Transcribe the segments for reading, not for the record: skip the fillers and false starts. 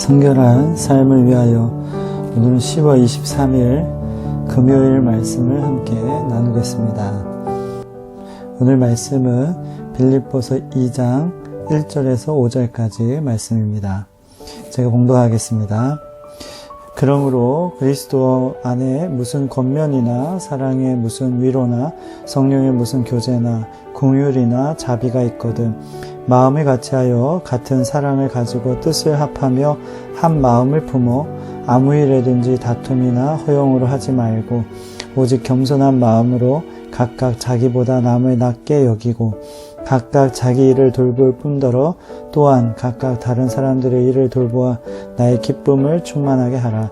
성결한 삶을 위하여 오늘은 10월 23일 금요일 말씀을 함께 나누겠습니다. 오늘 말씀은 빌립보서 2장 1절에서 5절까지 말씀입니다. 제가 봉독하겠습니다. 그러므로 그리스도 안에 무슨 겉면이나 사랑의 무슨 위로나 성령의 무슨 교제나 긍휼이나 자비가 있거든 마음을 같이하여 같은 사랑을 가지고 뜻을 합하며 한 마음을 품어 아무 일에든지 다툼이나 허용으로 하지 말고 오직 겸손한 마음으로 각각 자기보다 남을 낮게 여기고 각각 자기 일을 돌볼 뿐더러 또한 각각 다른 사람들의 일을 돌보아 나의 기쁨을 충만하게 하라.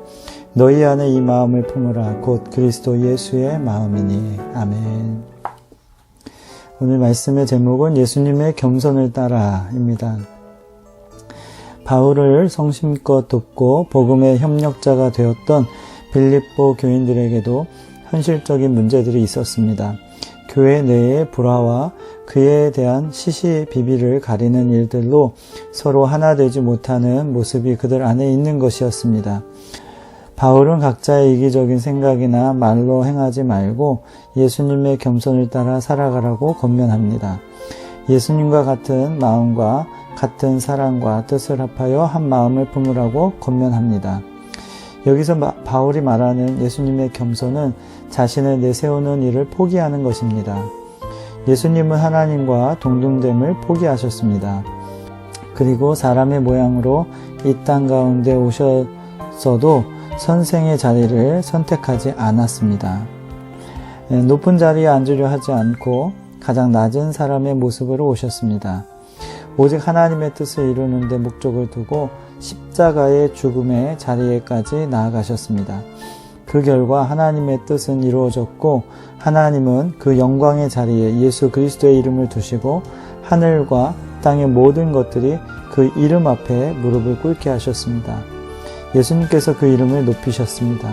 너희 안에 이 마음을 품으라. 곧 그리스도 예수의 마음이니. 아멘. 오늘 말씀의 제목은 예수님의 겸손을 따라입니다. 바울을 성심껏 돕고 복음의 협력자가 되었던 빌립보 교인들에게도 현실적인 문제들이 있었습니다. 교회 내의 불화와 그에 대한 시시비비를 가리는 일들로 서로 하나 되지 못하는 모습이 그들 안에 있는 것이었습니다. 바울은 각자의 이기적인 생각이나 말로 행하지 말고 예수님의 겸손을 따라 살아가라고 권면합니다. 예수님과 같은 마음과 같은 사랑과 뜻을 합하여 한 마음을 품으라고 권면합니다. 여기서 바울이 말하는 예수님의 겸손은 자신을 내세우는 일을 포기하는 것입니다. 예수님은 하나님과 동등됨을 포기하셨습니다. 그리고 사람의 모양으로 이 땅 가운데 오셨어도 선생의 자리를 선택하지 않았습니다. 높은 자리에 앉으려 하지 않고 가장 낮은 사람의 모습으로 오셨습니다. 오직 하나님의 뜻을 이루는 데 목적을 두고 십자가의 죽음의 자리에까지 나아가셨습니다. 그 결과 하나님의 뜻은 이루어졌고 하나님은 그 영광의 자리에 예수 그리스도의 이름을 두시고 하늘과 땅의 모든 것들이 그 이름 앞에 무릎을 꿇게 하셨습니다. 예수님께서 그 이름을 높이셨습니다.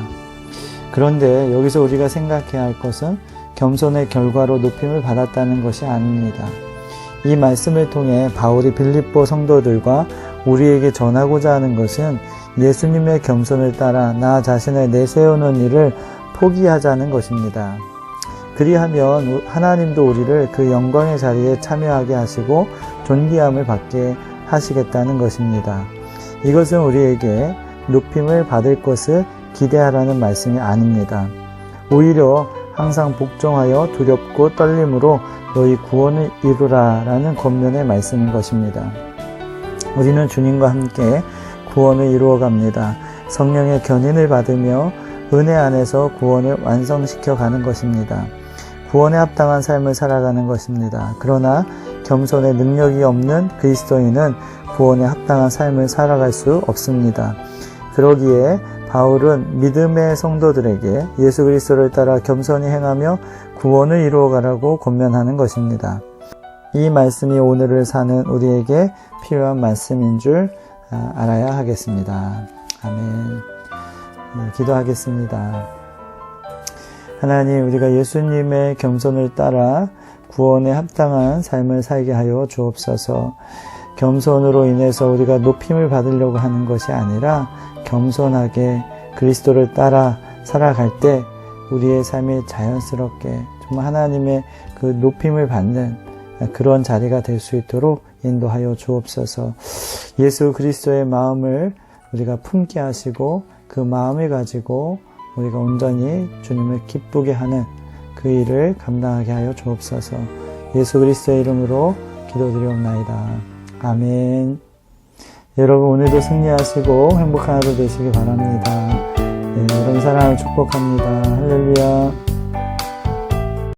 그런데 여기서 우리가 생각해야 할 것은 겸손의 결과로 높임을 받았다는 것이 아닙니다. 이 말씀을 통해 바울이 빌립보 성도들과 우리에게 전하고자 하는 것은 예수님의 겸손을 따라 나 자신을 내세우는 일을 포기하자는 것입니다. 그리하면 하나님도 우리를 그 영광의 자리에 참여하게 하시고 존귀함을 받게 하시겠다는 것입니다. 이것은 우리에게 높임을 받을 것을 기대하라는 말씀이 아닙니다. 오히려 항상 복종하여 두렵고 떨림으로 너희 구원을 이루라 라는 권면의 말씀인 것입니다. 우리는 주님과 함께 구원을 이루어갑니다. 성령의 견인을 받으며 은혜 안에서 구원을 완성시켜 가는 것입니다. 구원에 합당한 삶을 살아가는 것입니다. 그러나 겸손의 능력이 없는 그리스도인은 구원에 합당한 삶을 살아갈 수 없습니다. 그러기에 바울은 믿음의 성도들에게 예수 그리스도를 따라 겸손히 행하며 구원을 이루어가라고 권면하는 것입니다. 이 말씀이 오늘을 사는 우리에게 필요한 말씀인 줄 알아야 하겠습니다. 아멘. 기도하겠습니다. 하나님, 우리가 예수님의 겸손을 따라 구원에 합당한 삶을 살게 하여 주옵소서. 겸손으로 인해서 우리가 높임을 받으려고 하는 것이 아니라 겸손하게 그리스도를 따라 살아갈 때 우리의 삶이 자연스럽게 정말 하나님의 그 높임을 받는 그런 자리가 될 수 있도록 인도하여 주옵소서. 예수 그리스도의 마음을 우리가 품게 하시고 그 마음을 가지고 우리가 온전히 주님을 기쁘게 하는 그 일을 감당하게 하여 주옵소서. 예수 그리스도의 이름으로 기도드리옵나이다. 아멘. 여러분 오늘도 승리하시고 행복한 하루 되시기 바랍니다. 여러분 사랑을 축복합니다. 할렐루야.